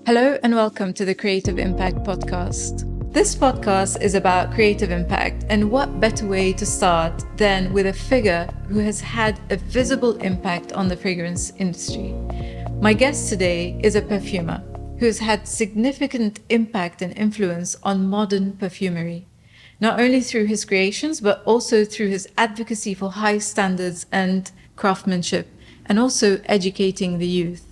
Hello and welcome to the Creative Impact Podcast. This podcast is about creative impact, and what better way to start than with a figure who has had a visible impact on the fragrance industry. My guest today is a perfumer who has had significant impact and influence on modern perfumery, not only through his creations, but also through his advocacy for high standards and craftsmanship, and also educating the youth.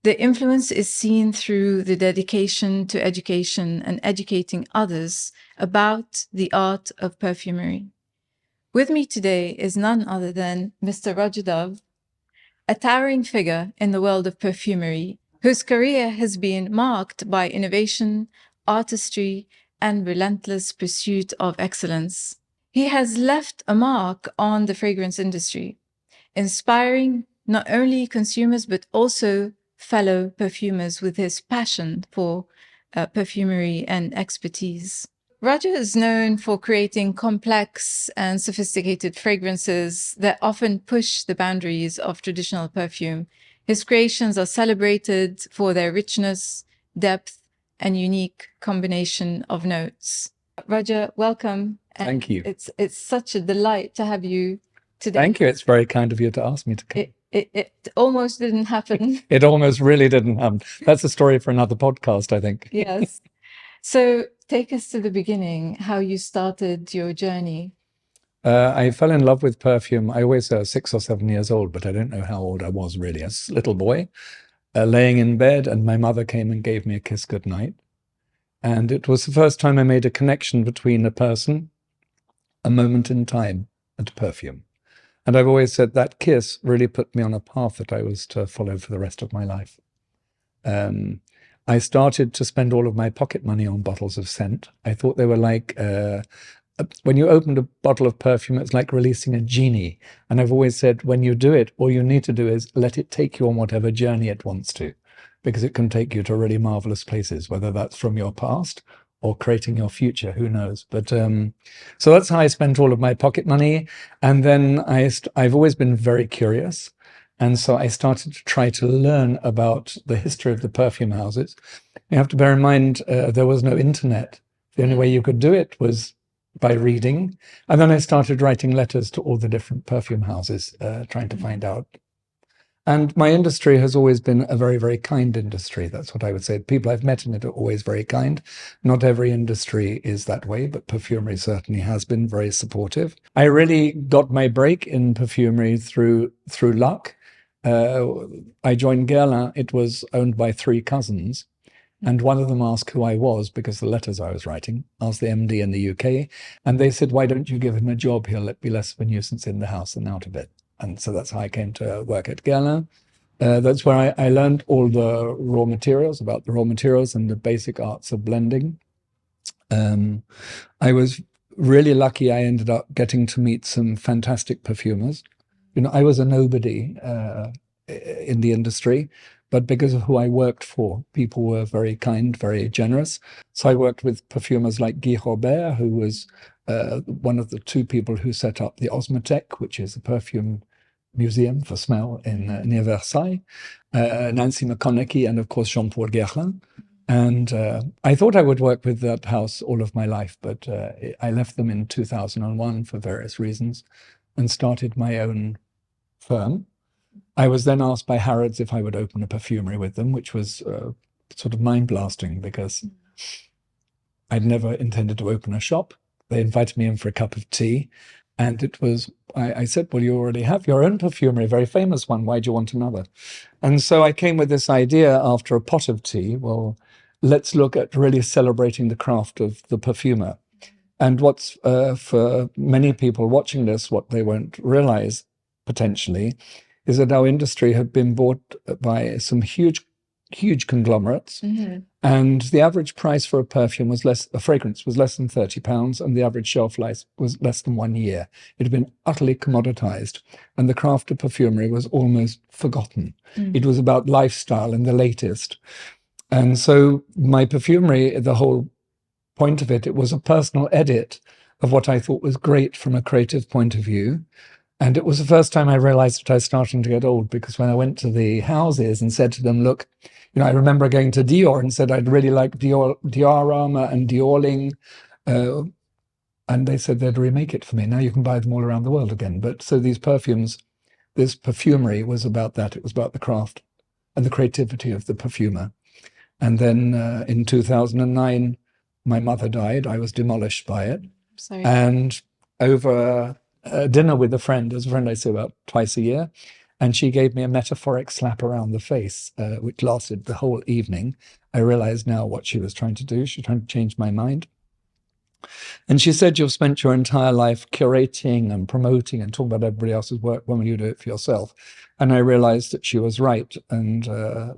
The influence is seen through the dedication to education and educating others about the art of perfumery. With me today is none other than Mr. Roja Dove, a towering figure in the world of perfumery, whose career has been marked by innovation, artistry, and relentless pursuit of excellence. He has left a mark on the fragrance industry, inspiring not only consumers but also fellow perfumers with his passion for perfumery and expertise. Roja is known for creating complex and sophisticated fragrances that often push the boundaries of traditional perfume. His creations are celebrated for their richness, depth, and unique combination of notes. Roja, welcome. Thank you. It's such a delight to have you today. Thank you. It's very kind of you to ask me to come. It almost didn't happen. It almost really didn't happen. That's a story for another podcast, I think. Yes. So take us to the beginning, how you started your journey. I fell in love with perfume. I always say 6 or 7 years old, but I don't know how old I was really. As a little boy, laying in bed, and my mother came and gave me a kiss goodnight. And it was the first time I made a connection between a person, a moment in time, and perfume. And I've always said that kiss really put me on a path that I was to follow for the rest of my life. I started to spend all of my pocket money on bottles of scent. I thought they were like, when you opened a bottle of perfume, it's like releasing a genie. And I've always said, when you do it, all you need to do is let it take you on whatever journey it wants to, because it can take you to really marvelous places, whether that's from your past or creating your future, who knows? But so that's how I spent all of my pocket money. And then I've always been very curious. And so I started to try to learn about the history of the perfume houses. You have to bear in mind, there was no internet. The only way you could do it was by reading. And then I started writing letters to all the different perfume houses, trying to find out. And my industry has always been a very, very kind industry. That's what I would say. People I've met in it are always very kind. Not every industry is that way, but perfumery certainly has been very supportive. I really got my break in perfumery through luck. I joined Guerlain. It was owned by 3 cousins. And one of them asked who I was, because the letters I was writing, asked the MD in the UK. And they said, why don't you give him a job? He'll be less of a nuisance in the house than out of it. And so that's how I came to work at Guerlain. That's where I learned all the raw materials, about the raw materials and the basic arts of blending. I was really lucky. I ended up getting to meet some fantastic perfumers. You know, I was a nobody in the industry, but because of who I worked for, people were very kind, very generous. So I worked with perfumers like Guy Robert, who was one of the 2 people who set up the Osmothèque, which is a perfume museum for smell near Versailles, Nancy McConaughey, and of course Jean-Paul Guerlain. And I thought I would work with that house all of my life, but I left them in 2001 for various reasons and started my own firm. I was then asked by Harrods if I would open a perfumery with them, which was sort of mind-blasting, because I'd never intended to open a shop. They invited me in for a cup of tea, and it was, I said, well, you already have your own perfumery, a very famous one. Why do you want another? And so I came with this idea after a pot of tea. Well, let's look at really celebrating the craft of the perfumer. And what's, for many people watching this, what they won't realize potentially is that our industry had been bought by some huge conglomerates. Mm-hmm. And the average price for a perfume was a fragrance was less than £30, and the average shelf life was less than 1 year. It had been utterly commoditized, and the craft of perfumery was almost forgotten. Mm-hmm. It was about lifestyle and the latest. And so my perfumery, the whole point of it, it was a personal edit of what I thought was great from a creative point of view. And it was the first time I realized that I was starting to get old, because when I went to the houses and said to them, look, I remember going to Dior and said I'd really like Dior aroma and Diorling, and they said they'd remake it for me. Now you can buy them all around the world again. But so these perfumes, this Perfumery was about that. It was about the craft and the creativity of the perfumer. And then in 2009, my mother died. I was demolished by it. Sorry. And over dinner with a friend, there's a friend I see about twice a year, and she gave me a metaphoric slap around the face, which lasted the whole evening. I realized now what she was trying to do. She was trying to change my mind. And she said, you've spent your entire life curating and promoting and talking about everybody else's work. When will you do it for yourself? And I realized that she was right. And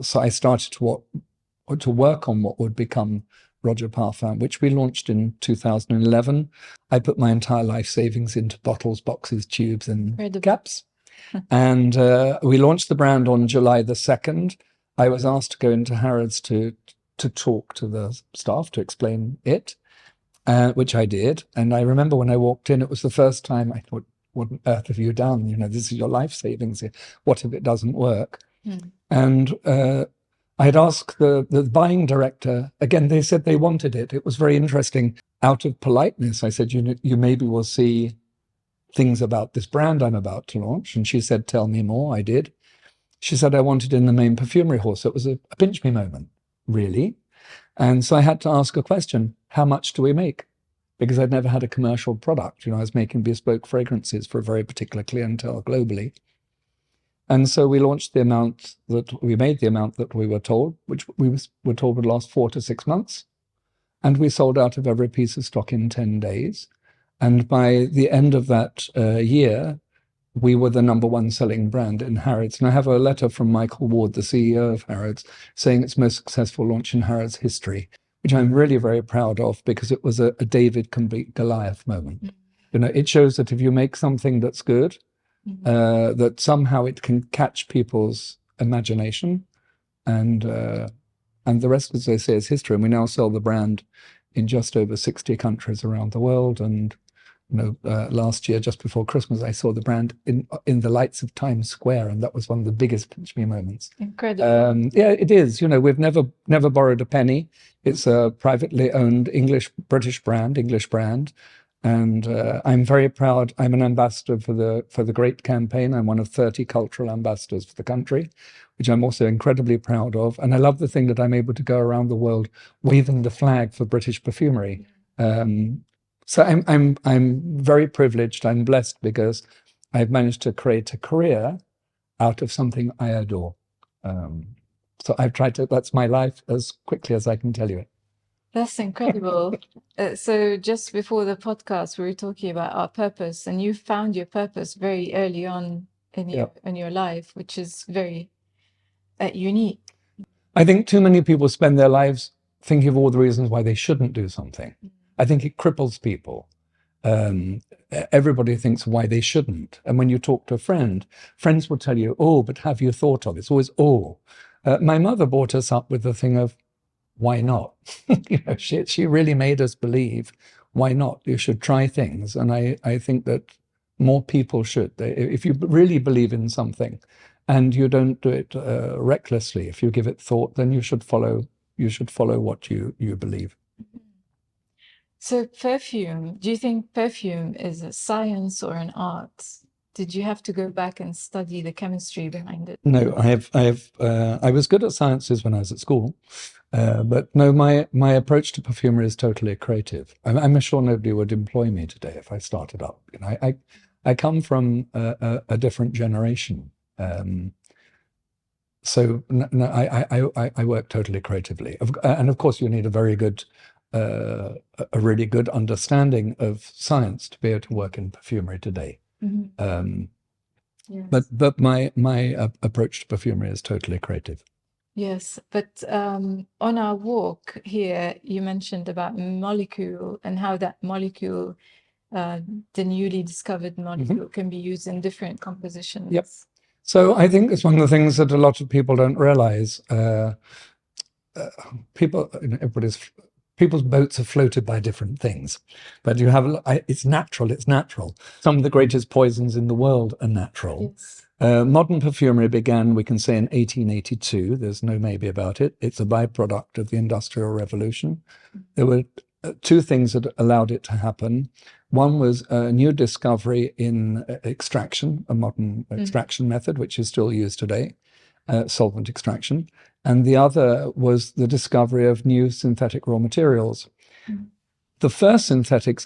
so I started to work on what would become Roja Parfum, which we launched in 2011. I put my entire life savings into bottles, boxes, tubes, and caps. And we launched the brand on July the 2nd. I was asked to go into Harrods to talk to the staff, to explain it, which I did. And I remember when I walked in, it was the first time I thought, what on earth have you done? This is your life savings here. What if it doesn't work? And I'd asked the buying director, again, they said they wanted it. It was very interesting. Out of politeness, I said, you maybe will see things about this brand I'm about to launch. And she said, tell me more. I did. She said, I want it in the main Perfumery hall. So it was a pinch me moment, really. And so I had to ask a question, how much do we make? Because I'd never had a commercial product. I was making bespoke fragrances for a very particular clientele globally. And so we launched the amount that we made, the amount that we were told, which we were told would last 4 to 6 months. And we sold out of every piece of stock in 10 days. And by the end of that year, we were the #1 selling brand in Harrods. And I have a letter from Michael Ward, the CEO of Harrods, saying it's most successful launch in Harrods history, which I'm really very proud of, because it was a David can beat Goliath moment. It shows that if you make something that's good, that somehow it can catch people's imagination, and the rest, as they say, is history. And we now sell the brand in just over 60 countries around the world. And last year, just before Christmas, I saw the brand in the lights of Times Square, and that was one of the biggest pinch me moments. Incredible. Yeah, it is. We've never borrowed a penny. It's a privately owned British brand, English brand. And I'm very proud. I'm an ambassador for the Great Campaign. I'm one of 30 cultural ambassadors for the country, which I'm also incredibly proud of. And I love the thing that I'm able to go around the world waving the flag for British Perfumery. So I'm very privileged. I'm blessed because I've managed to create a career out of something I adore. So I've tried to. That's my life as quickly as I can tell you it. That's incredible. So just before the podcast, we were talking about our purpose, and you found your purpose very early on in your life, which is very unique. I think too many people spend their lives thinking of all the reasons why they shouldn't do something. I think it cripples people. Everybody thinks why they shouldn't. And when you talk to a friend, friends will tell you, oh, but have you thought of it? It's always, oh. My mother brought us up with the thing of, why not? She really made us believe, why not? You should try things. And I think that more people should. If you really believe in something and you don't do it recklessly, if you give it thought, then you should follow what you believe. So perfume, do you think perfume is a science or an art? Did you have to go back and study the chemistry behind it? No, I was good at sciences when I was at school. But no, my approach to perfumery is totally creative. I'm sure nobody would employ me today if I started up. I come from a different generation, so no, I work totally creatively. And of course, you need a really good understanding of science to be able to work in perfumery today. Yes. But my approach to perfumery is totally creative. Yes, but on our walk here, you mentioned about molecule and how that molecule, the newly discovered molecule, can be used in different compositions. Yep. So I think it's one of the things that a lot of people don't realize. People's boats are floated by different things, but it's natural. Some of the greatest poisons in the world are natural. Yes. Modern perfumery began, we can say, in 1882. There's no maybe about it. It's a byproduct of the Industrial Revolution. There were two things that allowed it to happen. One was a new discovery in extraction, a modern extraction method, which is still used today, solvent extraction. And the other was the discovery of new synthetic raw materials. The first synthetics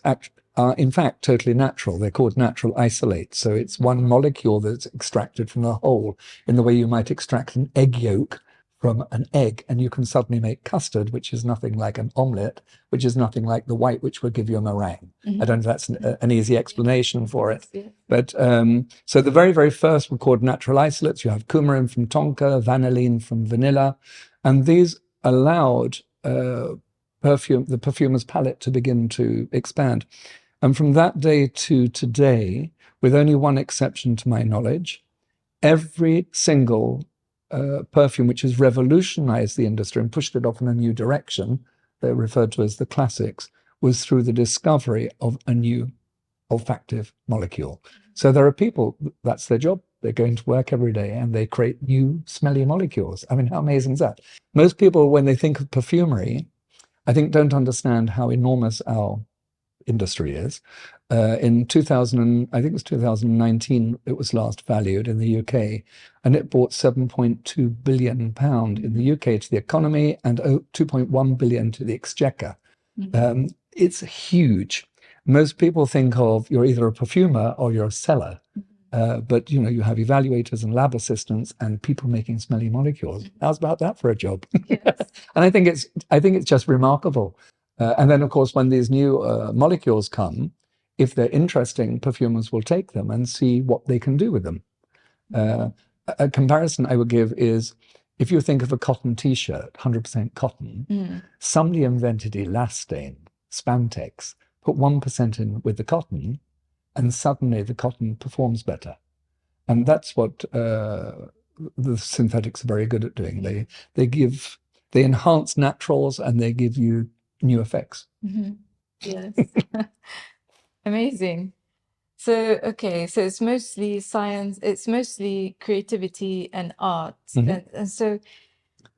are in fact totally natural. They're called natural isolates. So it's one molecule that's extracted from a whole, in the way you might extract an egg yolk from an egg, and you can suddenly make custard, which is nothing like an omelette, which is nothing like the white, which will give you a meringue. I don't know if that's an easy explanation for it. But so the very, very first were called natural isolates. You have coumarin from tonka, vanillin from vanilla, and these allowed the perfumer's palette to begin to expand. And from that day to today, with only one exception to my knowledge, every single perfume which has revolutionized the industry and pushed it off in a new direction, they're referred to as the classics, was through the discovery of a new olfactive molecule. So there are people, that's their job. They're going to work every day and they create new smelly molecules. I mean, how amazing is that? Most people, when they think of perfumery, I think don't understand how enormous our industry is. In 2000, I think it was 2019, it was last valued in the UK, and it brought £7.2 billion in the UK to the economy and 2.1 billion to the exchequer. It's huge. Most people think of you're either a perfumer or you're a seller, but you know, you have evaluators and lab assistants and people making smelly molecules. How's about that for a job? Yes. And I think it's just remarkable. And then, of course, when these new molecules come, if they're interesting, perfumers will take them and see what they can do with them. A comparison I would give is, if you think of a cotton T-shirt, 100% cotton, somebody invented elastane, spandex, put 1% in with the cotton, and suddenly the cotton performs better. And that's what the synthetics are very good at doing. They enhance naturals and they give you new effects. Yes. Amazing. So, okay, so it's mostly science, it's mostly creativity and art. And so,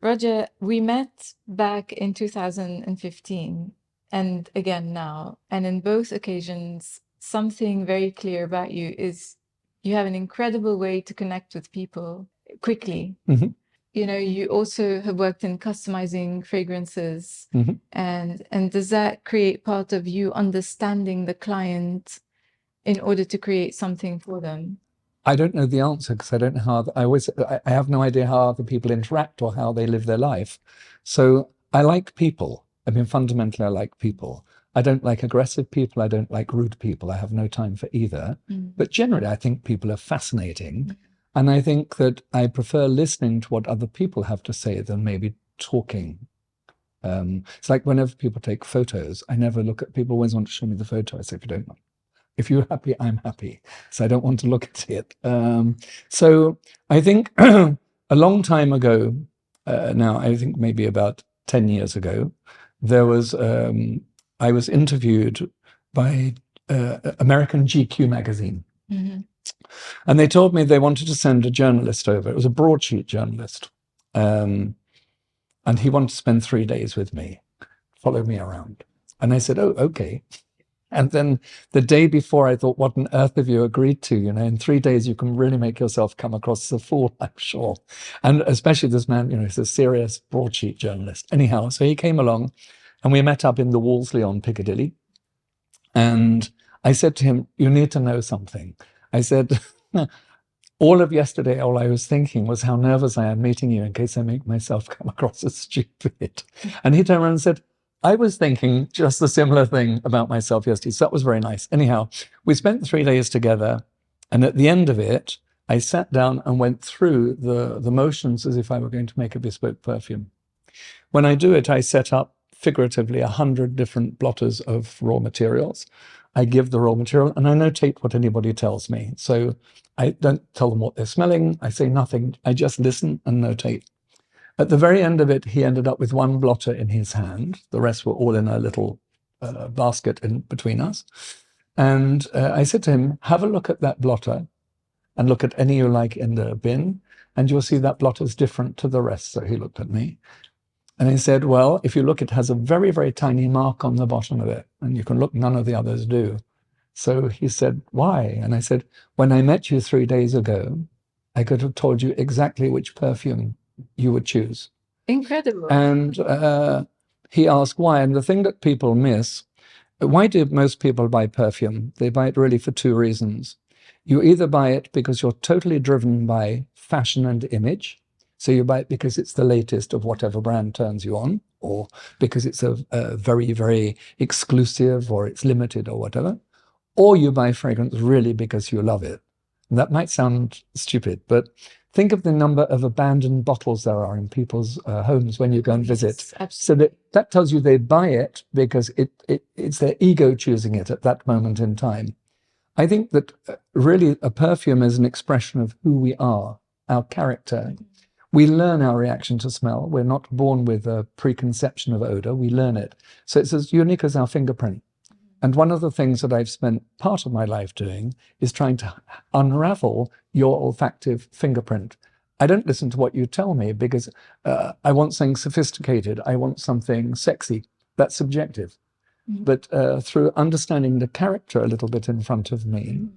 Roger, we met back in 2015 and again now, and in both occasions, something very clear about you is you have an incredible way to connect with people quickly. You know, you also have worked in customizing fragrances, and does that create part of you understanding the client in order to create something for them? I don't know the answer because I don't know how, I have no idea how other people interact or how they live their life. So I like people. I mean, fundamentally, I like people. I don't like aggressive people. I don't like rude people. I have no time for either. But generally, I think people are fascinating. And I think that I prefer listening to what other people have to say than maybe talking. It's like whenever people take photos, I never look at people, always want to show me the photo. I say, if you're happy, I'm happy. So I don't want to look at it. So I think a long time ago, now I think maybe about 10 years ago, there was, I was interviewed by American GQ magazine. And they told me they wanted to send a journalist over. It was a broadsheet journalist. And he wanted to spend 3 days with me, follow me around. And I said, oh, okay. And then the day before, I thought, what on earth have you agreed to? You know, in 3 days, you can really make yourself come across as a fool, I'm sure. And especially this man, you know, he's a serious broadsheet journalist. Anyhow, so he came along and we met up in the Wolseley on Piccadilly. And I said to him, you need to know something. I said, all of yesterday, all I was thinking was how nervous I am meeting you in case I make myself come across as stupid. And he turned around and said, I was thinking just a similar thing about myself yesterday. So that was very nice. Anyhow, we spent 3 days together. And at the end of it, I sat down and went through the motions as if I were going to make a bespoke perfume. When I do it, I set up figuratively 100 different blotters of raw materials. I give the raw material and I notate what anybody tells me. So I don't tell them what they're smelling. I say nothing. I just listen and notate. At the very end of it, he ended up with one blotter in his hand. The rest were all in a little basket in between us. And I said to him, have a look at that blotter and look at any you like in the bin, and you'll see that Blotter's different to the rest. So he looked at me and he said, well, if you look, it has a very, very tiny mark on the bottom of it, and you can look, none of the others do. So he said, why? And I said, when I met you 3 days ago, I could have told you exactly which perfume you would choose. Incredible. And he asked why. And the thing that people miss, why do most people buy perfume? They buy it really for 2 reasons. You either buy it because you're totally driven by fashion and image. So you buy it because it's the latest of whatever brand turns you on, or because it's a very, very exclusive, or it's limited or whatever. Or you buy fragrance really because you love it. And that might sound stupid, but think of the number of abandoned bottles there are in people's homes when you go and visit. Yes, so that tells you they buy it because it's their ego choosing it at that moment in time. I think that really a perfume is an expression of who we are, our character. We learn our reaction to smell. We're not born with a preconception of odor. We learn it. So it's as unique as our fingerprint. And one of the things that I've spent part of my life doing is trying to unravel your olfactive fingerprint. I don't listen to what you tell me because I want something sophisticated. I want something sexy. That's subjective. But through understanding the character a little bit in front of me,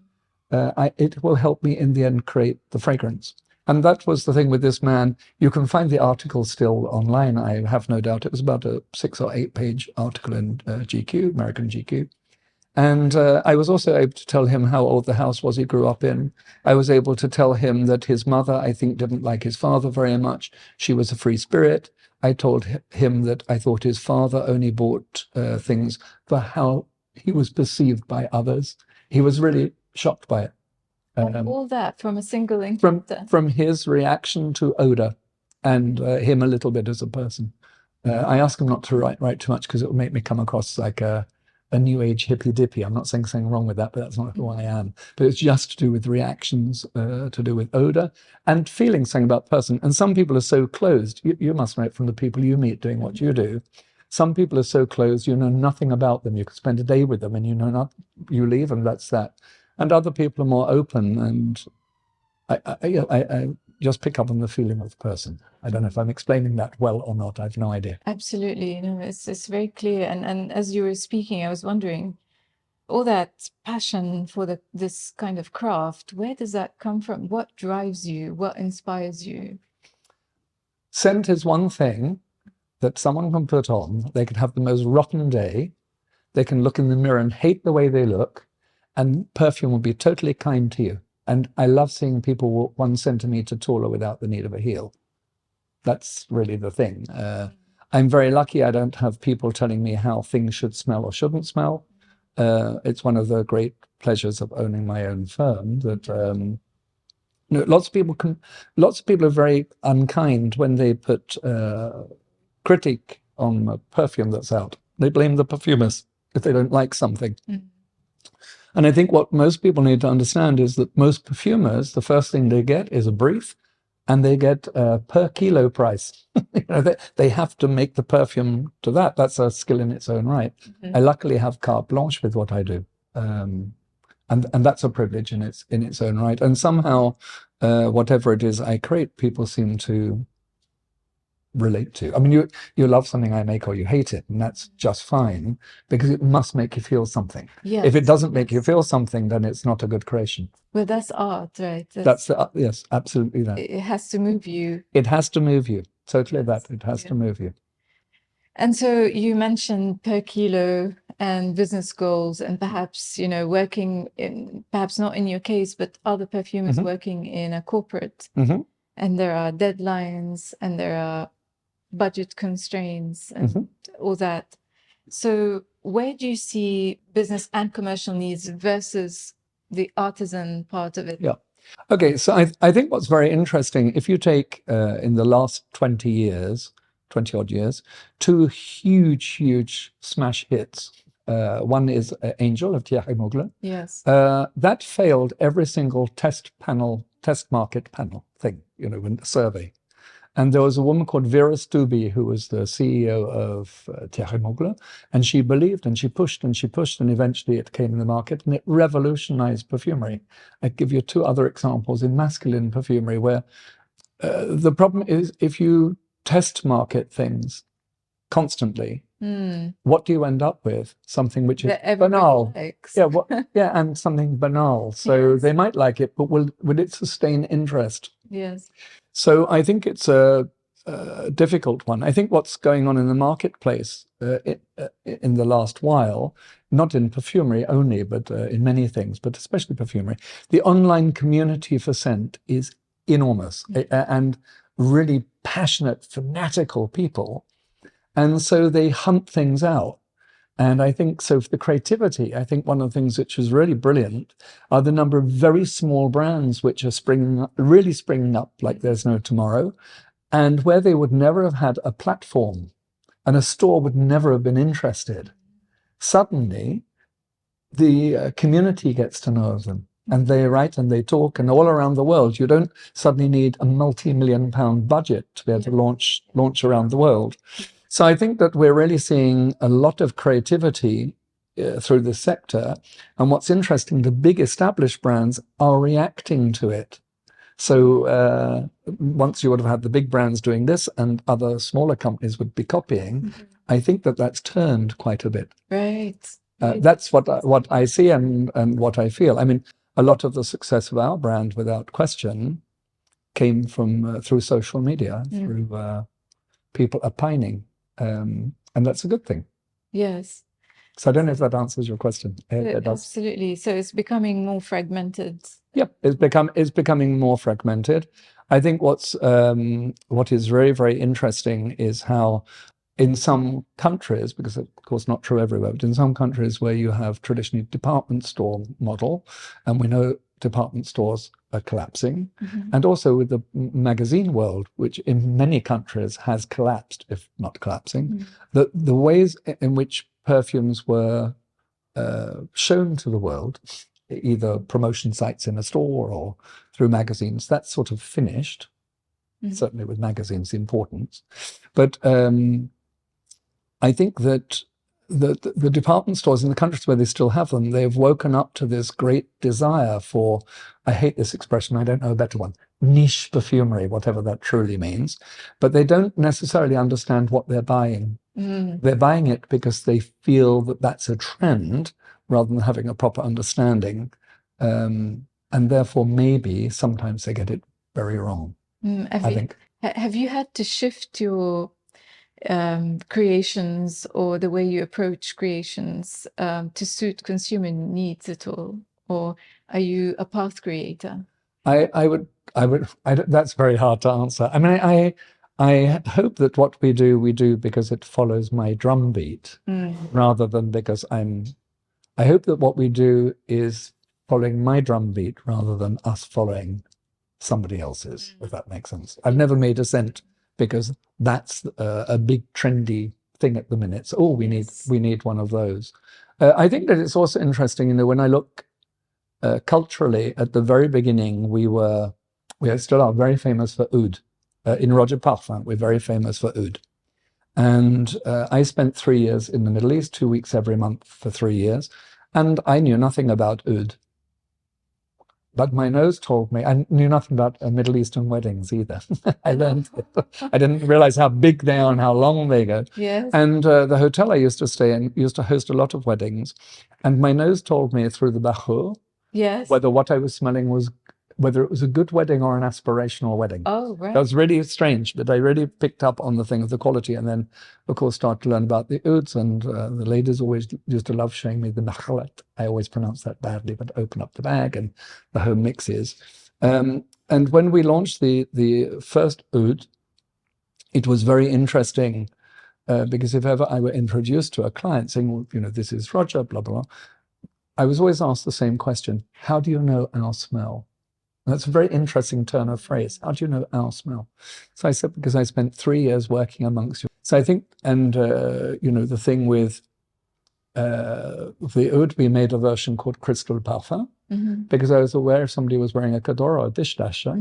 it will help me in the end create the fragrance. And that was the thing with this man. You can find the article still online, I have no doubt. It was about a 6 or 8 page article in GQ, American GQ. And I was also able to tell him how old the house was he grew up in. I was able to tell him that his mother, I think, didn't like his father very much. She was a free spirit. I told him that I thought his father only bought things for how he was perceived by others. He was really shocked by it. All that from a single encounter. From his reaction to odor and him a little bit as a person. I asked him not to write too much because it would make me come across like a new age hippy dippy. I'm not saying something wrong with that, but that's not who I am. But it's just to do with reactions, to do with odor and feeling something about person. And some people are so closed. You must know it from the people you meet doing what you do. Some people are so closed, you know nothing about them. You could spend a day with them and you leave and that's that. And other people are more open, and I just pick up on the feeling of the person. I don't know if I'm explaining that well or not. I have no idea. Absolutely. No, it's very clear. And as you were speaking, I was wondering, all that passion for this kind of craft, where does that come from? What drives you? What inspires you? Scent is one thing that someone can put on. They can have the most rotten day. They can look in the mirror and hate the way they look. And perfume will be totally kind to you. And I love seeing people walk 1 centimeter taller without the need of a heel. That's really the thing. I'm very lucky I don't have people telling me how things should smell or shouldn't smell. It's one of the great pleasures of owning my own firm that lots of people are very unkind when they put critique on a perfume that's out. They blame the perfumers if they don't like something. And I think what most people need to understand is that most perfumers, the first thing they get is a brief, and they get a per kilo price. They have to make the perfume to that. That's a skill in its own right. I luckily have carte blanche with what I do. And that's a privilege in its own right. And somehow, whatever it is I create, people seem to relate to. I mean, you love something I make or you hate it, and that's just fine because it must make you feel something. Yes, if it doesn't make you feel something, then it's not a good creation. Well, that's art, right? Yes, absolutely that. It has to move you. It has to move you. Totally that. It has to move you. And so you mentioned per kilo and business goals, and perhaps, working in, perhaps not in your case, but other perfumers working in a corporate, and there are deadlines and there are budget constraints and all that. So where do you see business and commercial needs versus the artisan part of it? Yeah. Okay. So I think what's very interesting, if you take in the last 20 odd years, 2 huge smash hits. One is Angel of Thierry Mugler. Yes. That failed every single test market panel thing, in the survey. And there was a woman called Vera Stubbe, who was the CEO of Thierry Mugler, and she believed and she pushed and she pushed, and eventually it came in the market and it revolutionized perfumery. I'd give you 2 other examples in masculine perfumery where the problem is if you test market things constantly, what do you end up with? Something which is banal. Likes. Yeah, and something banal. So they might like it, but will it sustain interest? Yes. So I think it's a difficult one. I think what's going on in the marketplace in the last while, not in perfumery only, but in many things, but especially perfumery, the online community for scent is enormous and really passionate, fanatical people. And so they hunt things out. And I think so for the creativity, I think one of the things which is really brilliant are the number of very small brands which are really springing up like there's no tomorrow, and where they would never have had a platform and a store would never have been interested. Suddenly, the community gets to know of them. And they write and they talk, and all around the world. You don't suddenly need a multi-million-pound budget to be able to launch around the world. So I think that we're really seeing a lot of creativity through this sector. And what's interesting, the big established brands are reacting to it. So once you would have had the big brands doing this and other smaller companies would be copying, I think that that's turned quite a bit. Right. That's what I see and what I feel. I mean, a lot of the success of our brand, without question, came from through social media, through people opining. And that's a good thing. Yes. So I don't know if that answers your question. It does. Absolutely. So it's becoming more fragmented. Yep, it's becoming more fragmented. I think what is very, very interesting is how in some countries, because of course not true everywhere, but in some countries where you have traditionally department store model, and we know department stores are collapsing, and also with the magazine world, which in many countries has collapsed, if not collapsing, the ways in which perfumes were shown to the world, either promotion sites in a store or through magazines, that's sort of finished. Certainly with magazines, the importance. But I think that the department stores in the countries where they still have them, they've woken up to this great desire for, I hate this expression, I don't know a better one, niche perfumery, whatever that truly means, but they don't necessarily understand what they're buying. They're buying it because they feel that that's a trend rather than having a proper understanding. And therefore, maybe sometimes they get it very wrong. Have you had to shift your creations or the way you approach creations to suit consumer needs at all, or are you a path creator? That's very hard to answer. I mean, I hope that what we do because it follows my drumbeat rather than because I hope that what we do is following my drumbeat rather than us following somebody else's, if that makes sense. I've never made a scent because that's a big trendy thing at the minute. So, we need one of those. I think that it's also interesting, when I look culturally at the very beginning, we still are very famous for oud. In Roja Parfum, we're very famous for oud. And I spent 3 years in the Middle East, 2 weeks every month for 3 years. And I knew nothing about oud. But my nose told me, I knew nothing about Middle Eastern weddings either. I learned it. I didn't realize how big they are and how long they go. Yes. And the hotel I used to stay in used to host a lot of weddings. And my nose told me through the bakhur whether what I was smelling was, whether it was a good wedding or an aspirational wedding. Oh, right. That was really strange, but I really picked up on the thing of the quality, and then, of course, started to learn about the ouds, and the ladies always used to love showing me the nakhalat. I always pronounce that badly, but open up the bag and the home mixes. And when we launched the first oud, it was very interesting because if ever I were introduced to a client saying, well, this is Roja, blah, blah, blah, I was always asked the same question: how do you know our smell? And that's a very interesting turn of phrase. How do you know our smell? So I said, because I spent 3 years working amongst you. So I think, and the thing with the oud, we made a version called Crystal Parfum, because I was aware if somebody was wearing a Cadora or a dish dasher,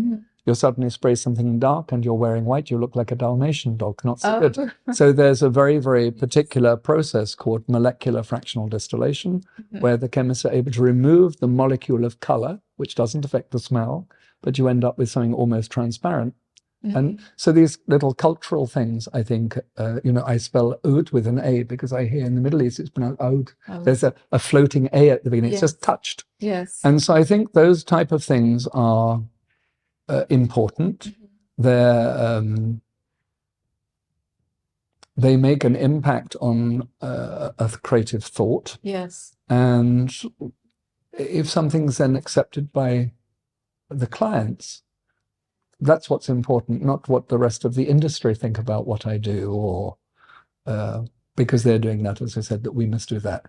You suddenly spray something dark and you're wearing white, you look like a Dalmatian dog, not so good. So there's a very, very particular process called molecular fractional distillation, where the chemists are able to remove the molecule of color, which doesn't affect the smell, but you end up with something almost transparent. And so these little cultural things, I think, I spell oud with an A because I hear in the Middle East it's pronounced oud. There's a floating A at the beginning. It's just touched. Yes. And so I think those type of things are important. They make an impact on a creative thought. Yes. And if something's then accepted by the clients, that's what's important, not what the rest of the industry think about what I do, or because they're doing that, as I said, that we must do that.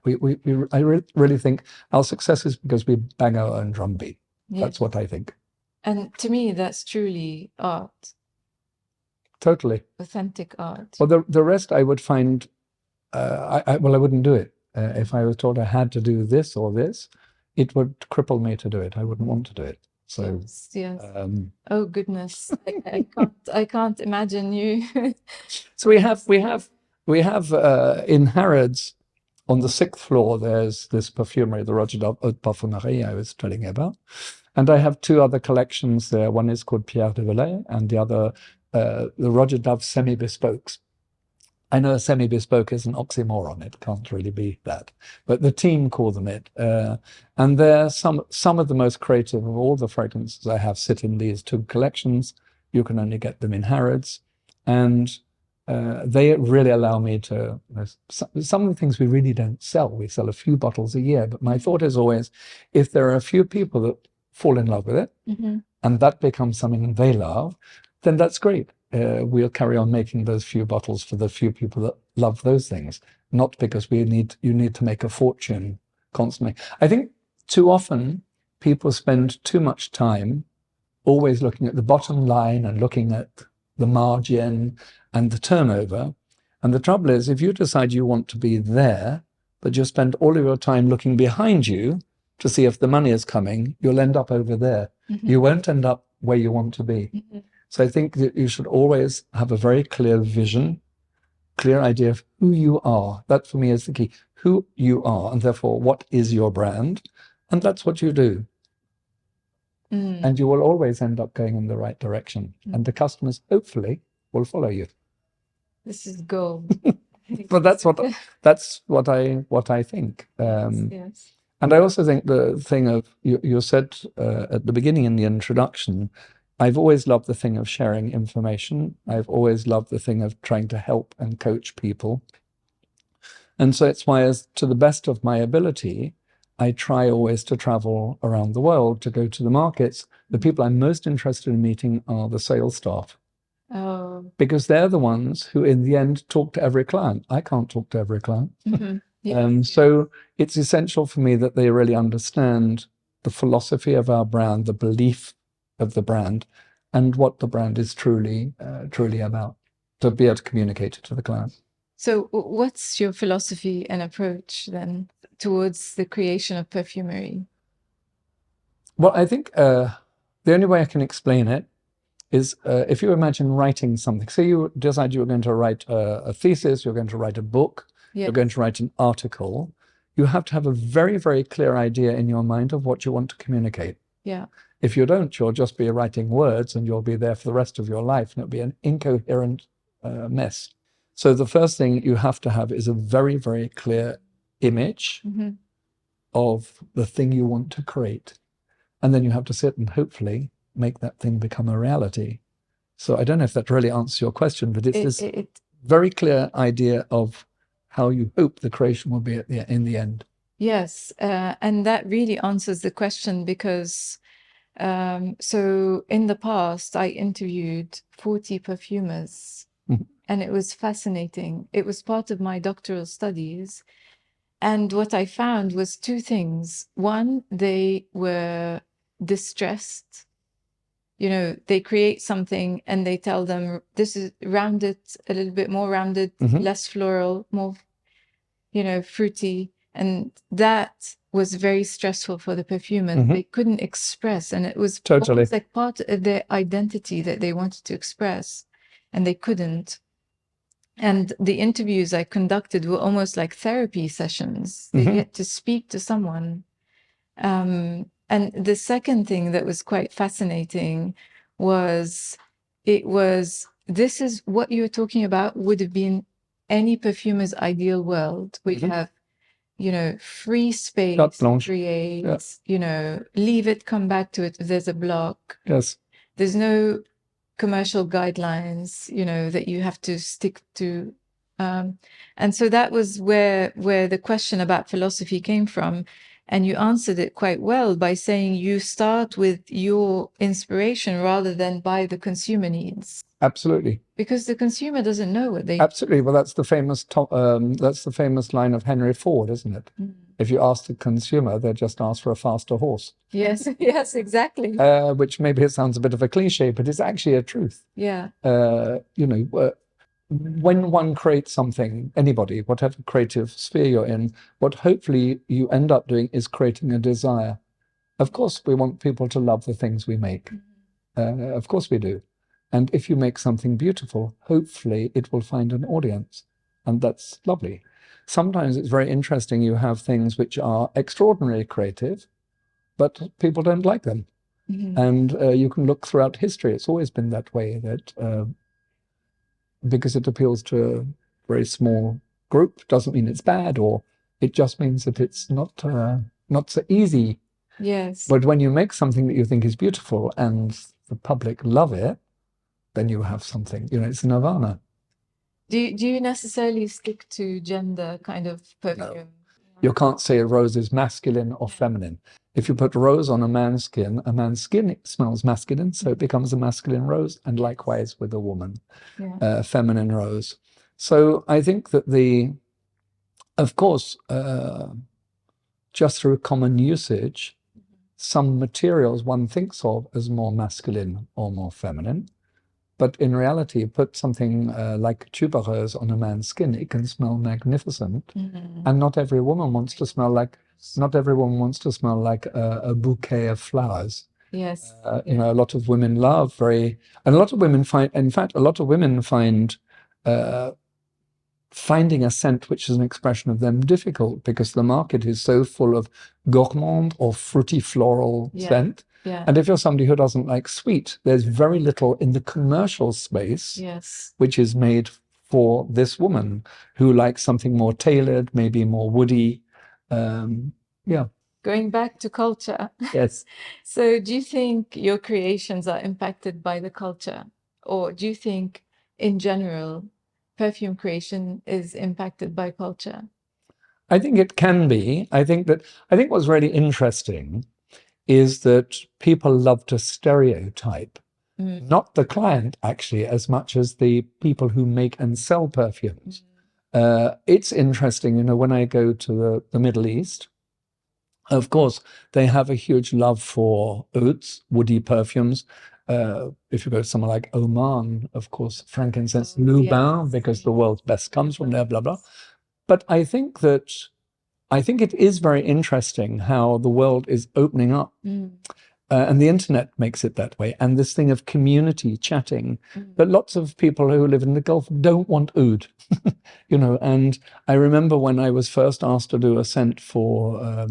I really think our success is because we bang our own drumbeat. Yes. That's what I think. And to me, that's truly art. Totally. Authentic art. Well, the rest I would find, I wouldn't do it. If I was told I had to do this or this, it would cripple me to do it. I wouldn't want to do it. So, yes. Oh goodness, I can't imagine you. So we have in Harrods on the 6th floor. There's this perfumery, the Roja Dove Perfumery I was telling you about, and I have 2 other collections there. One is called Pierre de Velay, and the other the Roja Dove semi-bespokes. I know a semi-bespoke is an oxymoron. It can't really be that. But the team call them it. And they're some of the most creative of all the fragrances I have sit in these 2 collections. You can only get them in Harrods. And they really allow me to... Some of the things we really don't sell. We sell a few bottles a year. But my thought is always, if there are a few people that fall in love with it, and that becomes something they love, then that's great. We'll carry on making those few bottles for the few people that love those things, not because you need to make a fortune constantly. I think too often people spend too much time always looking at the bottom line and looking at the margin and the turnover. And the trouble is, if you decide you want to be there, but you spend all of your time looking behind you to see if the money is coming, you'll end up over there. You won't end up where you want to be. So I think that you should always have a very clear vision, clear idea of who you are. That for me is the key. Who you are, and therefore what is your brand, and that's what you do. And you will always end up going in the right direction, and the customers hopefully will follow you. This is gold. But that's what I think. Yes. And I also think the thing of you said at the beginning in the introduction, I've always loved the thing of sharing information. I've always loved the thing of trying to help and coach people. And so it's why, as to the best of my ability, I try always to travel around the world to go to the markets. The people I'm most interested in meeting are the sales staff. Oh. Because they're the ones who in the end talk to every client. I can't talk to every client. So it's essential for me that they really understand the philosophy of our brand, the belief of the brand, and what the brand is truly about, to be able to communicate it to the client. So what's your philosophy and approach then towards the creation of Perfumery? Well, I think the only way I can explain it is if you imagine writing something. Say you decide you were going to write a thesis, you're going to write a book, you're going to write an article. You have to have a very, very clear idea in your mind of what you want to communicate. Yeah. If you don't, you'll just be writing words and you'll be there for the rest of your life, and it'll be an incoherent mess. So the first thing you have to have is a very, very clear image of the thing you want to create. And then you have to sit and hopefully make that thing become a reality. So I don't know if that really answers your question, but it's this very clear idea of how you hope the creation will be in the end. Yes, and that really answers the question, because so in the past I interviewed 40 perfumers, and it was fascinating. It was part of my doctoral studies, and what I found was 2 things. One, they were distressed. They create something and they tell them, this is rounded, a little bit more rounded, less floral, more, fruity. And that was very stressful for the perfumers. Mhm. They couldn't express, and it was Totally. almost like part of their identity that they wanted to express, and they couldn't. And the interviews I conducted were almost like therapy sessions. They get to speak to someone. And the second thing that was quite fascinating was this is what you were talking about would have been any perfumer's ideal world. We have, you know, free space, Carte blanche. create, Yeah. you know, leave it, come back to it if there's a block. Yes. There's no commercial guidelines, you know, that you have to stick to. And so that was where the question about philosophy came from. And you answered it quite well by saying you start with your inspiration rather than by the consumer needs. Absolutely. Because the consumer doesn't know what they... Absolutely. Well, that's the famous line of Henry Ford, isn't it? If you ask the consumer, they just ask for a faster horse. Yes, yes, exactly. Which maybe it sounds a bit of a cliche, but it's actually a truth. Yeah. You know, when one creates something, anybody, whatever creative sphere you're in, what hopefully you end up doing is creating a desire. Of course, we want people to love the things we make. Of course we do. And if you make something beautiful, hopefully it will find an audience. And that's lovely. Sometimes it's very interesting. You have things which are extraordinarily creative, but people don't like them. And you can look throughout history. It's always been that way, that because it appeals to a very small group doesn't mean it's bad, or it just means that it's not so easy. Yes. But when you make something that you think is beautiful and the public love it, then you have something, you know, it's nirvana. Do you necessarily stick to gender kind of perfume? No. You can't say a rose is masculine or feminine. If you put rose on a man's skin it smells masculine, so it becomes a masculine rose, and likewise with a woman, a feminine rose. So I think that of course, just through common usage, some materials one thinks of as more masculine or more feminine. But in reality, put something like tuberose on a man's skin, it can smell magnificent. And not every woman wants to smell like a bouquet of flowers. Yes. You know, a lot of women and a lot of women find, in fact, a lot of women find finding a scent which is an expression of them difficult, because the market is so full of gourmand or fruity floral scent. And if you're somebody who doesn't like sweet, there's very little in the commercial space which is made for this woman who likes something more tailored, maybe more woody. Going back to culture. Yes. So do you think your creations are impacted by the culture? Or do you think in general, perfume creation is impacted by culture? I think it can be. I think what's really interesting is that people love to stereotype, not the client actually, as much as the people who make and sell perfumes. It's interesting, you know, when I go to the Middle East, of course, they have a huge love for Ouds, woody perfumes. If you go to somewhere like Oman, of course, frankincense, Lubin, because the world's best comes from there, blah, blah. But I think it is very interesting how the world is opening up. And the internet makes it that way. And this thing of community chatting. But lots of people who live in the Gulf don't want oud, you know. And I remember when I was first asked to do a scent for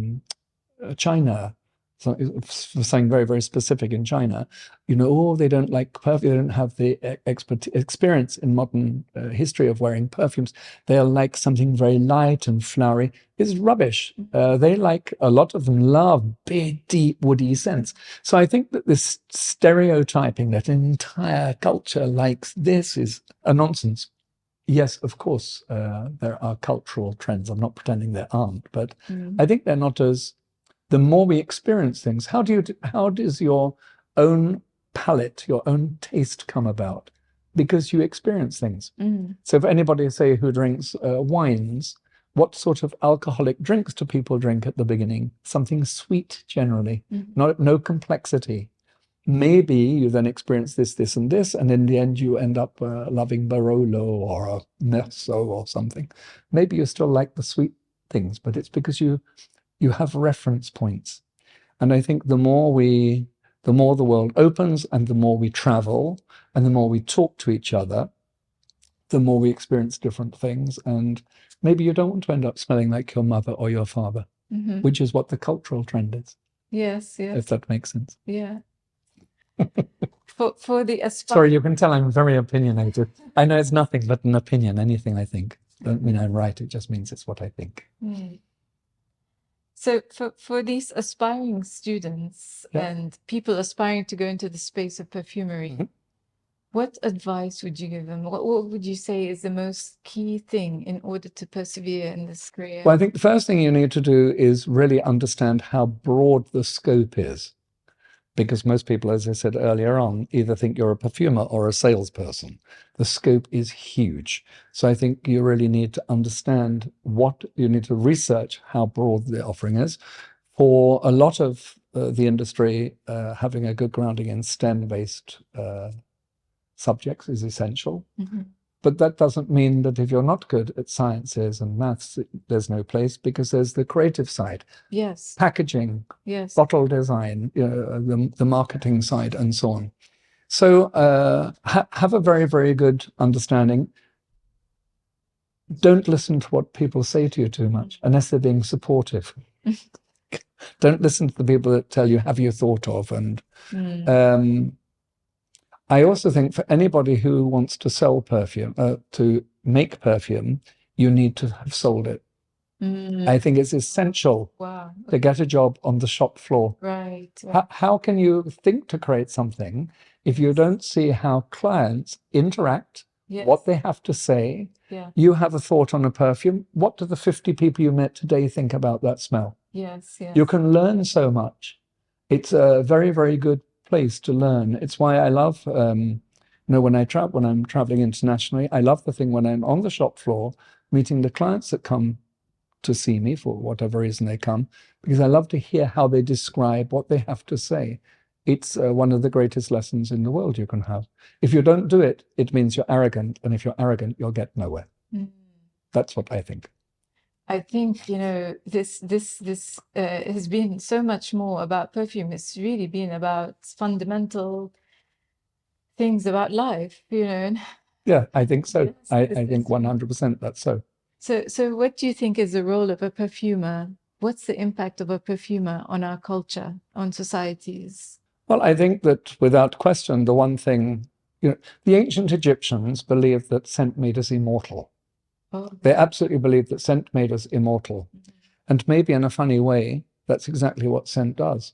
China, so for something very, very specific in China, you know, oh, they don't like perfume, they don't have the experience in modern history of wearing perfumes. They'll like something very light and flowery. It's rubbish. They like, a lot of them love big, deep, woody scents. So I think that this stereotyping that an entire culture likes this is a nonsense. Yes, of course, there are cultural trends. I'm not pretending there aren't, but I think they're not as... The more we experience things, how does your own palate, your own taste come about? Because you experience things. So for anybody, say, who drinks wines, what sort of alcoholic drinks do people drink at the beginning? Something sweet, generally, no complexity. Maybe you then experience this, and this, and in the end you end up loving Barolo or a Merceau or something. Maybe you still like the sweet things, but it's because you You have reference points. And I think the more the world opens and the more we travel and the more we talk to each other, the more we experience different things. And maybe you don't want to end up smelling like your mother or your father, which is what the cultural trend is. Yes, yes. If that makes sense. Yeah. For the Sorry, you can tell I'm very opinionated. I know it's nothing but an opinion, anything I think. Don't mean I'm right, it just means it's what I think. So for these aspiring students and people aspiring to go into the space of perfumery, what advice would you give them? What would you say is the most key thing in order to persevere in this career? Well, I think the first thing you need to do is really understand how broad the scope is. Because most people, as I said earlier on, either think you're a perfumer or a salesperson. The scope is huge. So I think you really need to understand you need to research how broad the offering is. For a lot of the industry, having a good grounding in STEM-based subjects is essential. But that doesn't mean that if you're not good at sciences and maths, there's no place, because there's the creative side. Yes. Packaging, yes. bottle design, the marketing side, and so on. So have a very, very good understanding. Don't listen to what people say to you too much, unless they're being supportive. Don't listen to the people that tell you, have you thought of? And I also think for anybody who wants to sell perfume, to make perfume, you need to have sold it. I think it's essential to get a job on the shop floor. Right. How can you think to create something if you don't see how clients interact, what they have to say? You have a thought on a perfume. What do the 50 people you met today think about that smell? Yes. You can learn so much. It's a very, very good place to learn. It's why I love, when I'm traveling internationally, I love the thing when I'm on the shop floor, meeting the clients that come to see me for whatever reason they come, because I love to hear how they describe what they have to say. It's one of the greatest lessons in the world you can have. If you don't do it, it means you're arrogant. And if you're arrogant, you'll get nowhere. That's what I think. I think, this has been so much more about perfume. It's really been about fundamental things about life, Yeah, I think so. I think 100% that's so. So what do you think is the role of a perfumer? What's the impact of a perfumer on our culture, on societies? Well, I think that without question, the one thing, the ancient Egyptians believed that scent made us immortal. They absolutely believed that scent made us immortal. And maybe in a funny way, that's exactly what scent does.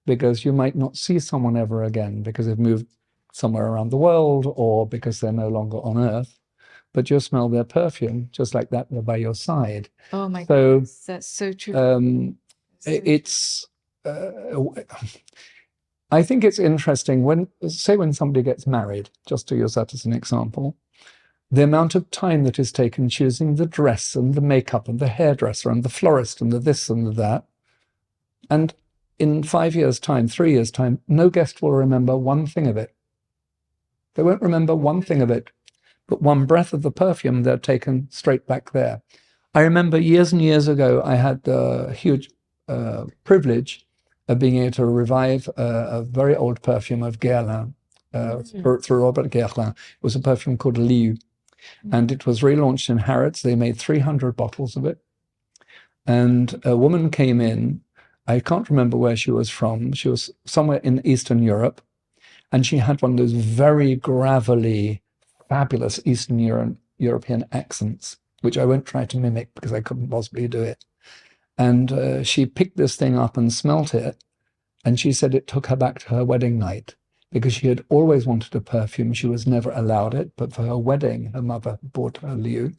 Because you might not see someone ever again because they've moved somewhere around the world or because they're no longer on Earth. But you'll smell their perfume just like that, they're by your side. Oh my goodness, that's so true. I think it's interesting when somebody gets married, just to use that as an example, the amount of time that is taken choosing the dress and the makeup and the hairdresser and the florist and the this and the that. And in 5 years' time, 3 years' time, no guest will remember one thing of it. They won't remember one thing of it, but one breath of the perfume they're taken straight back there. I remember years and years ago, I had the huge privilege of being able to revive a very old perfume of Guerlain through Robert Guerlain. It was a perfume called Liu. And it was relaunched in Harrods. They made 300 bottles of it. And a woman came in. I can't remember where she was from. She was somewhere in Eastern Europe. And she had one of those very gravelly, fabulous Eastern European accents, which I won't try to mimic because I couldn't possibly do it. And she picked this thing up and smelt it. And she said it took her back to her wedding night, because she had always wanted a perfume. She was never allowed it, but for her wedding, her mother bought her Liu.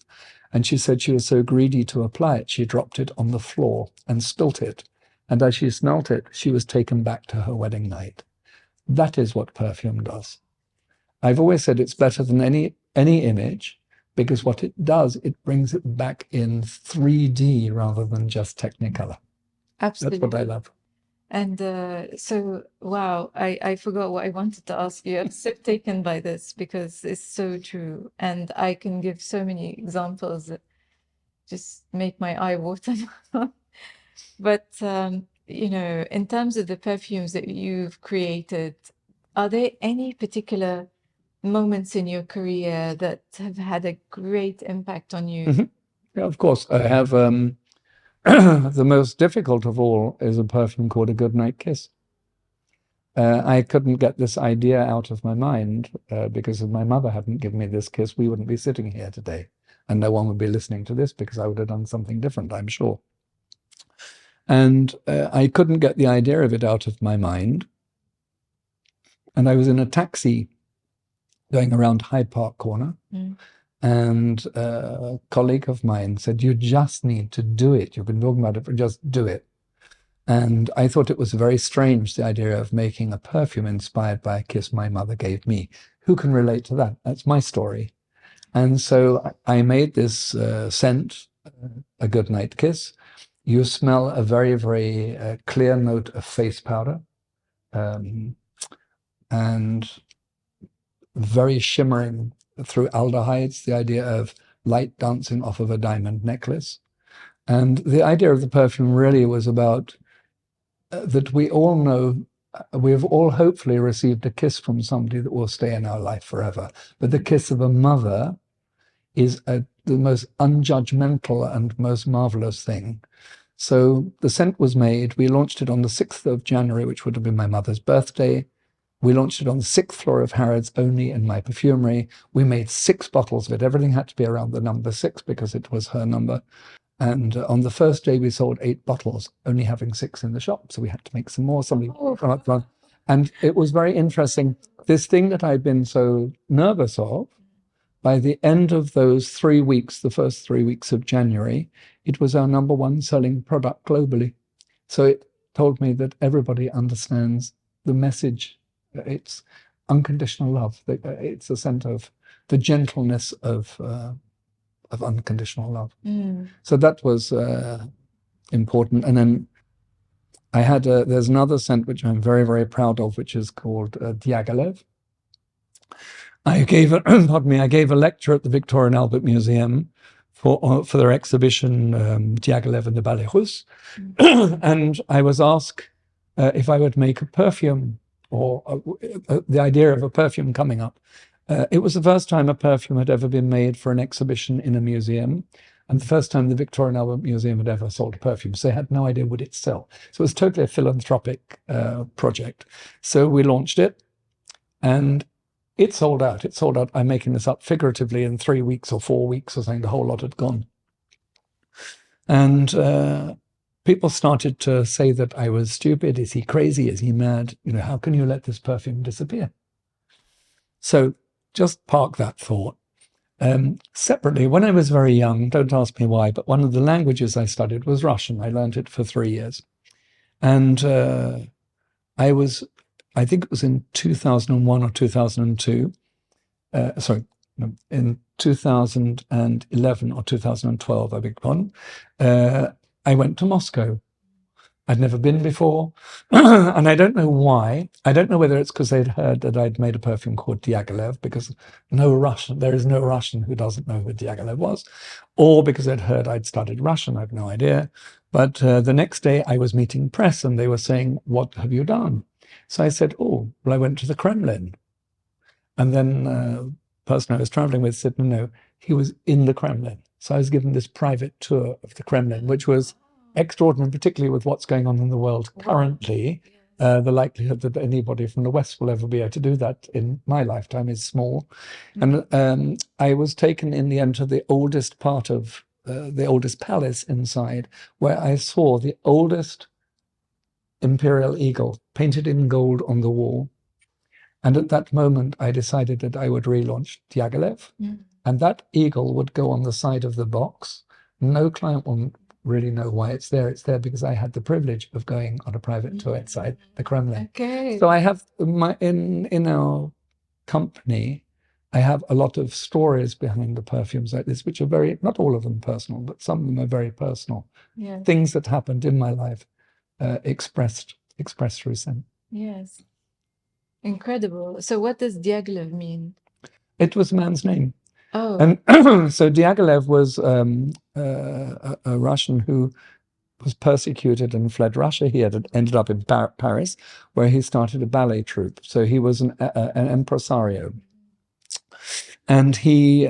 And she said she was so greedy to apply it, she dropped it on the floor and spilt it. And as she smelt it, she was taken back to her wedding night. That is what perfume does. I've always said it's better than any image, because what it does, it brings it back in 3D rather than just Technicolor. Absolutely. That's what I love. And so, wow, I forgot what I wanted to ask you. I'm so taken by this because it's so true. And I can give so many examples that just make my eye water. But, you know, in terms of the perfumes that you've created, are there any particular moments in your career that have had a great impact on you? Yeah, of course. I have the most difficult of all is a perfume called a Goodnight Kiss. I couldn't get this idea out of my mind because if my mother hadn't given me this kiss, we wouldn't be sitting here today. And no one would be listening to this because I would have done something different, I'm sure. And I couldn't get the idea of it out of my mind. And I was in a taxi going around Hyde Park Corner. And a colleague of mine said, you just need to do it. You've been talking about it, but just do it. And I thought it was very strange, the idea of making a perfume inspired by a kiss my mother gave me. Who can relate to that? That's my story. And so I made this scent, a Goodnight Kiss. You smell a very, very clear note of face powder and very shimmering through aldehydes, the idea of light dancing off of a diamond necklace. And the idea of the perfume really was about that we all know, we have all hopefully received a kiss from somebody that will stay in our life forever. But the kiss of a mother is the most unjudgmental and most marvelous thing. So the scent was made. We launched it on the 6th of January, which would have been my mother's birthday. We launched it on the 6th floor of Harrods only in my perfumery. We made 6 bottles of it. Everything had to be around the number 6 because it was her number. And on the first day, we sold 8 bottles, only having 6 in the shop. So we had to make some more. And it was very interesting. This thing that I'd been so nervous of, by the end of those 3 weeks, the first 3 weeks of January, it was our number 1 selling product globally. So it told me that everybody understands the message. It's unconditional love. It's a sense of the gentleness of unconditional love. So that was important. And then I had there's another scent which I'm very, very proud of, which is called Diaghilev. I gave a lecture at the Victoria and Albert Museum for their exhibition Diaghilev and the Ballet Russe, and I was asked if I would make a perfume, or the idea of a perfume coming up. It was the first time a perfume had ever been made for an exhibition in a museum, and the first time the Victoria and Albert Museum had ever sold a perfume. So they had no idea would it sell. So it was totally a philanthropic project. So we launched it, and it sold out. It sold out. I'm making this up figuratively in 3 weeks or 4 weeks or something. The whole lot had gone. And people started to say that I was stupid. Is he crazy? Is he mad? You know, how can you let this perfume disappear? So just park that thought. Separately, when I was very young, don't ask me why, but one of the languages I studied was Russian. I learned it for 3 years. And I think it was in 2001 or 2002, in 2011 or 2012, I beg your pardon, I went to Moscow. I'd never been before, and I don't know why. I don't know whether it's because they'd heard that I'd made a perfume called Diaghilev, because there is no Russian who doesn't know who Diaghilev was, or because they'd heard I'd studied Russian. I have no idea. But the next day I was meeting press, and they were saying, "What have you done?" So I said, "Oh, well, I went to the Kremlin." And then the person I was traveling with said, no, he was in the Kremlin. So I was given this private tour of the Kremlin, which was extraordinary, particularly with what's going on in the world currently. The likelihood that anybody from the West will ever be able to do that in my lifetime is small. And I was taken in the end to the oldest part of the oldest palace inside, where I saw the oldest Imperial Eagle painted in gold on the wall. And at that moment, I decided that I would relaunch Diaghilev, and that eagle would go on the side of the box. No client will really know why it's there. It's there because I had the privilege of going on a private tour inside the Kremlin. Okay. So I have in our company, I have a lot of stories behind the perfumes like this, which are very, not all of them personal, but some of them are very personal. Yes. Things that happened in my life expressed through scent. Yes. Incredible. So what does Diaghilev mean? It was a man's name. Oh. And so Diaghilev was a Russian who was persecuted and fled Russia. He had ended up in Paris, where he started a ballet troupe. So he was an impresario. And he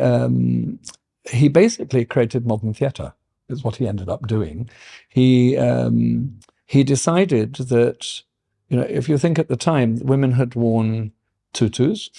basically created modern theatre, is what he ended up doing. He decided that, if you think at the time, women had worn tutus.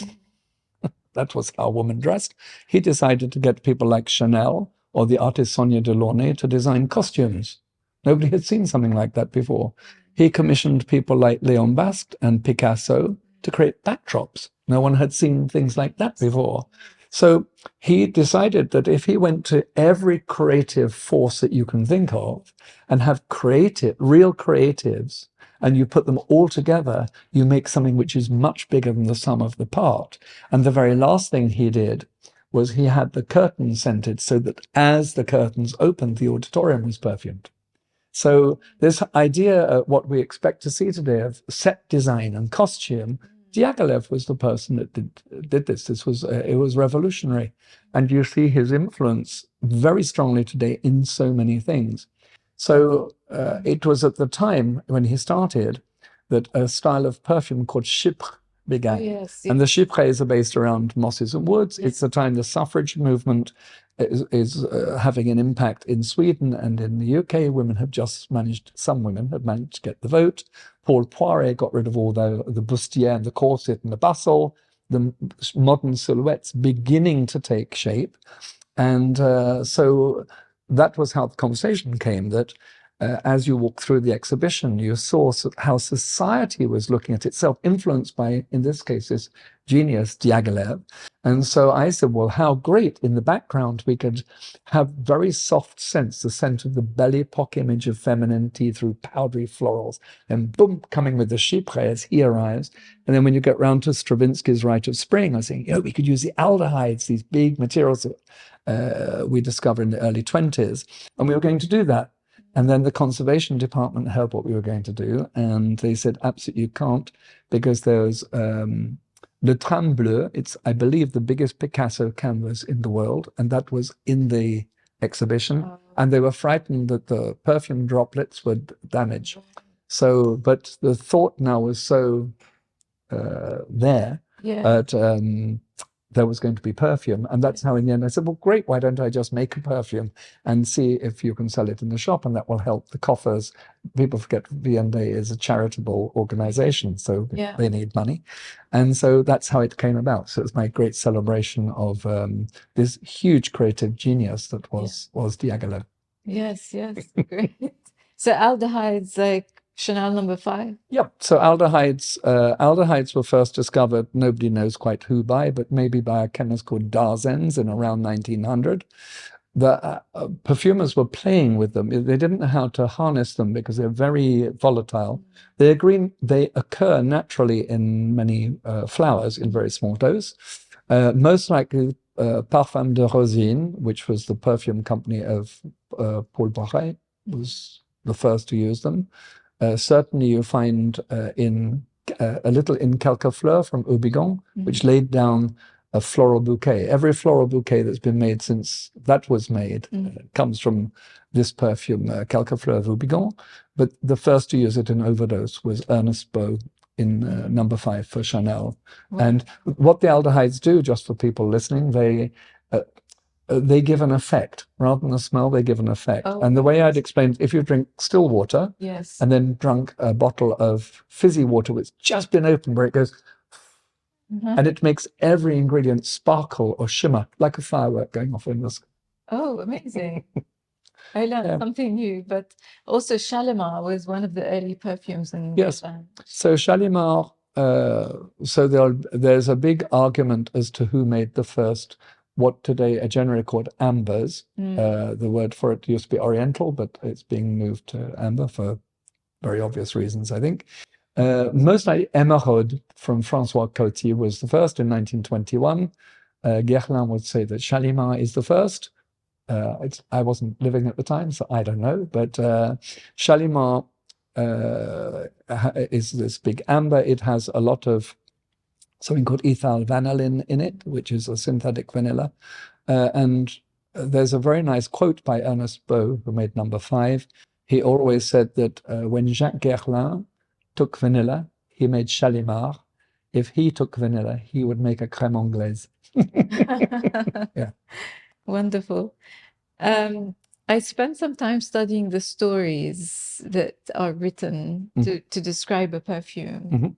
That was how women dressed. He decided to get people like Chanel or the artist Sonia Delaunay to design costumes. Nobody had seen something like that before. He commissioned people like Léon Basque and Picasso to create backdrops. No one had seen things like that before. So he decided that if he went to every creative force that you can think of and have real creatives, and you put them all together, you make something which is much bigger than the sum of the part. And the very last thing he did was he had the curtains scented so that as the curtains opened, the auditorium was perfumed. So this idea, what we expect to see today of set design and costume, Diaghilev was the person that did this. It was revolutionary. And you see his influence very strongly today in so many things. So it was at the time when he started that a style of perfume called chypre began. Oh, yes. And the chypres are based around mosses and woods. Yes. It's the time the suffrage movement is having an impact in Sweden and in the UK. Some women have managed to get the vote. Paul Poiret got rid of all the bustier and the corset and the bustle, the modern silhouettes beginning to take shape. And so that was how the conversation came, that as you walk through the exhibition, you saw how society was looking at itself, influenced by, in this case, this genius, Diaghilev. And so I said, well, how great in the background we could have very soft scents, the scent of the Belle Epoque image of femininity through powdery florals, and boom, coming with the chypre as he arrives. And then when you get round to Stravinsky's Rite of Spring, I was saying, we could use the aldehydes, these big materials that we discovered in the early 20s, and we were going to do that. And then the conservation department heard what we were going to do, and they said, absolutely, you can't, because there's Le Tram Bleu. It's, I believe, the biggest Picasso canvas in the world, and that was in the exhibition. Oh. And they were frightened that the perfume droplets would damage. So, but the thought now was so there that there was going to be perfume. And that's how in the end I said, well, great, why don't I just make a perfume and see if you can sell it in the shop, and that will help the coffers. People forget V&A is a charitable organization, so they need money. And so that's how it came about. So it's my great celebration of this huge creative genius that was Diaghilev. Yes, great. So aldehydes, like Chanel No. 5? Yep. So aldehydes were first discovered, nobody knows quite who by, but maybe by a chemist called Darzens in around 1900. The perfumers were playing with them. They didn't know how to harness them because they're very volatile. They occur naturally in many flowers in very small dose. Most likely Parfum de Rosine, which was the perfume company of Paul Poiret, was the first to use them. Certainly you find a little in Quelquefleur from Aubigon, which laid down a floral bouquet. Every floral bouquet that's been made since that was made comes from this perfume, Quelquefleur of Aubigon. But the first to use it in overdose was Ernest Beau in No. 5 for Chanel. Wow. And what the aldehydes do, just for people listening, they give an effect. Rather than a smell, they give an effect. Oh, and the way I'd explain, if you drink still water, and then drunk a bottle of fizzy water which just been opened, where it goes, and it makes every ingredient sparkle or shimmer, like a firework going off in the sky. Oh, amazing. I learned something new, but also Shalimar was one of the early perfumes in Japan. So Shalimar, there's a big argument as to who made the first, what today are generally called ambers. The word for it used to be oriental, but it's being moved to amber for very obvious reasons, I think. Most likely Emeraude from François Coty was the first in 1921. Guerlain would say that Shalimar is the first. I wasn't living at the time, so I don't know. But Shalimar is this big amber. It has a lot of something called ethyl vanillin in it, which is a synthetic vanilla. And there's a very nice quote by Ernest Beau, who made No. 5. He always said that when Jacques Guerlain took vanilla, he made Chalimard. If he took vanilla, he would make a crème anglaise. Yeah. Wonderful. I spent some time studying the stories that are written to describe a perfume.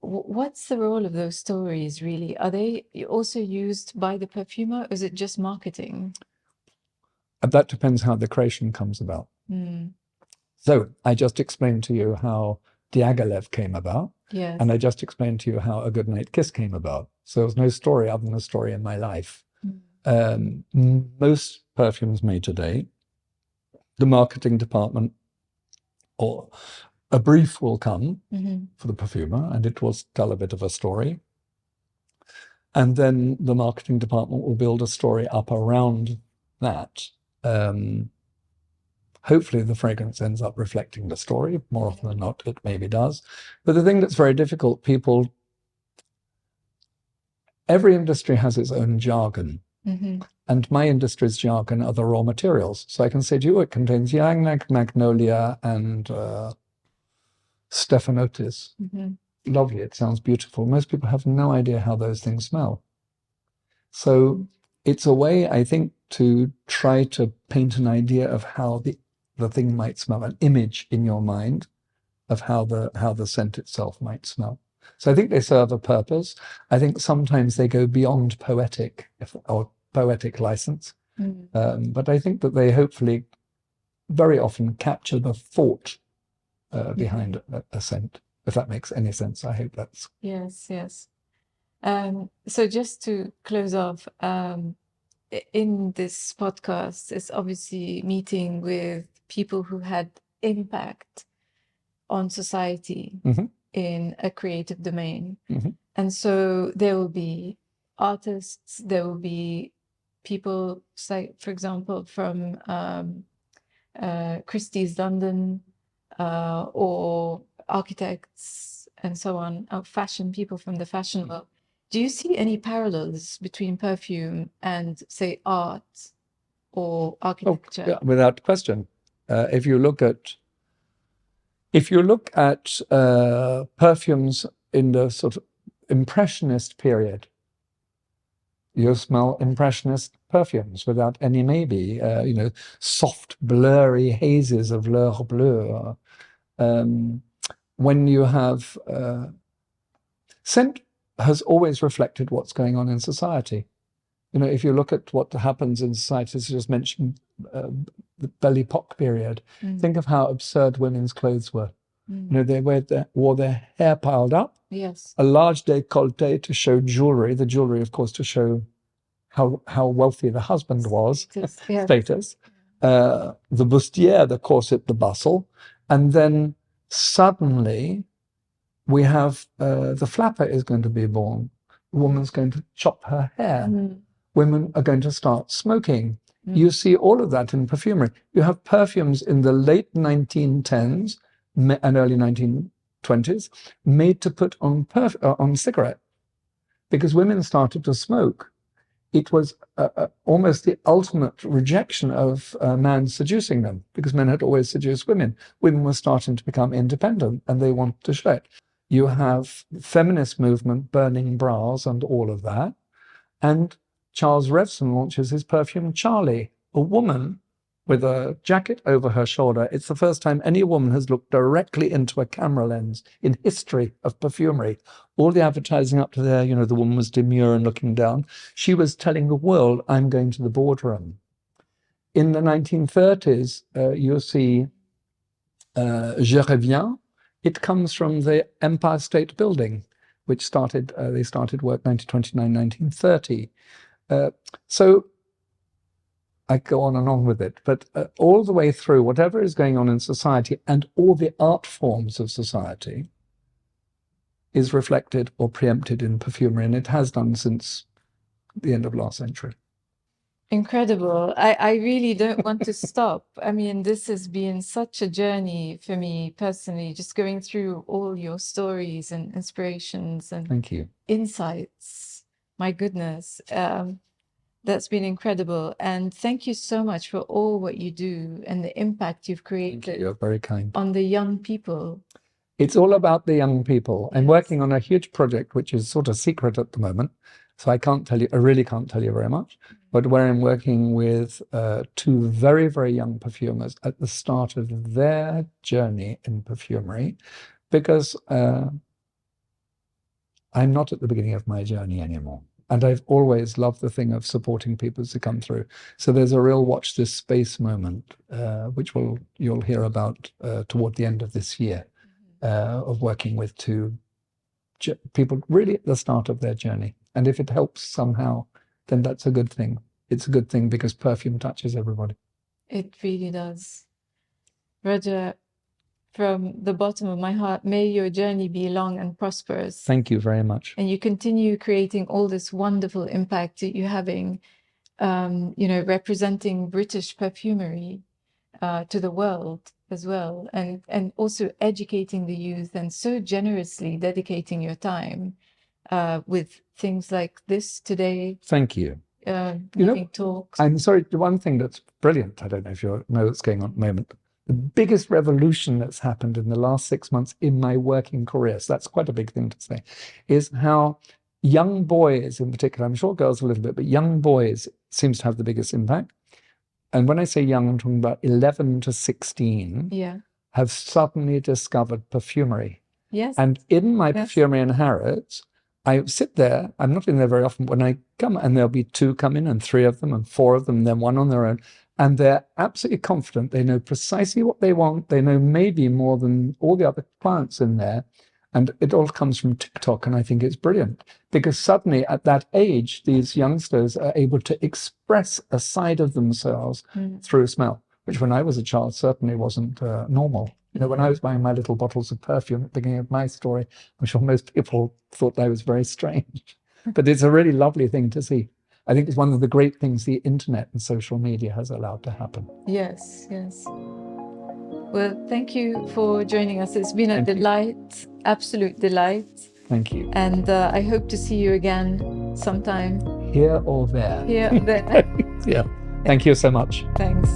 What's the role of those stories, really? Are they also used by the perfumer, or is it just marketing? And that depends how the creation comes about. So I just explained to you how Diaghilev came about. Yes. And I just explained to you how A Goodnight Kiss came about. So there's no story other than a story in my life. Most perfumes made today, the marketing department or a brief will come for the perfumer, and it will tell a bit of a story. And then the marketing department will build a story up around that. Hopefully the fragrance ends up reflecting the story. More often than not, it maybe does. But the thing that's very difficult, every industry has its own jargon. And my industry's jargon are the raw materials. So I can say to you, it contains ylang, magnolia, and stephanotis. Lovely, it sounds beautiful. Most people have no idea how those things smell. So it's a way, I think, to try to paint an idea of how the thing might smell, an image in your mind of how the scent itself might smell. So I think they serve a purpose. I think sometimes they go beyond poetic or poetic license. But I think that they hopefully very often capture the thought behind a scent, if that makes any sense. I hope that's... Yes, yes. So just to close off, in this podcast, it's obviously meeting with people who had impact on society in a creative domain. And so there will be artists, there will be people, say, for example, from Christie's London, or architects and so on, fashion people from the fashion world. Do you see any parallels between perfume and, say, art or architecture? Oh, yeah, without question. If you look at perfumes in the sort of Impressionist period, you smell Impressionist perfumes without any maybe. Soft, blurry hazes of L'Heure Bleue. When you have scent has always reflected what's going on in society. If you look at what happens in society, as I just mentioned, the Belle Epoque period, think of how absurd women's clothes were. They wore their hair piled up, yes, a large décolleté to show jewelry, the jewelry, of course, to show how wealthy the husband was, status. The bustière, the corset, the bustle. And then suddenly we have the flapper is going to be born. The woman's going to chop her hair. Women are going to start smoking. You see all of that in perfumery. You have perfumes in the late 1910s and early 1920s made to put on cigarette because women started to smoke. It was almost the ultimate rejection of man seducing them because men had always seduced women. Women were starting to become independent and they wanted to show it. You have feminist movement, burning bras and all of that. And Charles Revson launches his perfume Charlie, a woman with a jacket over her shoulder. It's the first time any woman has looked directly into a camera lens in history of perfumery. All the advertising up to there, the woman was demure and looking down. She was telling the world, I'm going to the boardroom. In the 1930s, you'll see Je Reviens. It comes from the Empire State Building, which they started work 1929, 1930. So I go on and on with it, but all the way through, whatever is going on in society and all the art forms of society is reflected or preempted in perfumery, and it has done since the end of last century. Incredible. I really don't want to stop. I mean, this has been such a journey for me personally, just going through all your stories and inspirations and Thank you. Insights. My goodness. That's been incredible. And thank you so much for all what you do and the impact you've created You're very kind. on the young people. It's all about the young people. I'm Yes. working on a huge project, which is sort of secret at the moment. So I can't tell you, I really can't tell you very much, but where I'm working with two very, very young perfumers at the start of their journey in perfumery, because I'm not at the beginning of my journey anymore. And I've always loved the thing of supporting people as they come through. So there's a real watch this space moment, which you'll hear about toward the end of this year. Of working with two people really at the start of their journey. And if it helps somehow, then that's a good thing. It's a good thing because perfume touches everybody. It really does. Roja, from the bottom of my heart, may your journey be long and prosperous. Thank you very much. And you continue creating all this wonderful impact that you're having, representing British perfumery to the world as well, and also educating the youth, and so generously dedicating your time with things like this today. Thank you. Giving talks. I'm sorry, the one thing that's brilliant, I don't know if you know what's going on at the moment, the biggest revolution that's happened in the last 6 months in my working career, so that's quite a big thing to say, is how young boys in particular, I'm sure girls a little bit, but young boys seems to have the biggest impact. And when I say young, I'm talking about 11 to 16, have suddenly discovered perfumery. Yes. And in my Perfumery in Harrods, I sit there, I'm not in there very often, when I come, and there'll be 2 come in, and 3 of them, and 4 of them, and then 1 on their own. And they're absolutely confident. They know precisely what they want. They know maybe more than all the other clients in there. And it all comes from TikTok, and I think it's brilliant because suddenly at that age, these youngsters are able to express a side of themselves through smell, which when I was a child certainly wasn't normal. You know, when I was buying my little bottles of perfume at the beginning of my story, I'm sure most people thought I was very strange. But it's a really lovely thing to see. I think it's one of the great things the internet and social media has allowed to happen. Yes, yes. Well, thank you for joining us. It's been a delight, absolute delight. Thank you. And I hope to see you again sometime. Here or there. Here or there. Yeah. Thank you so much. Thanks.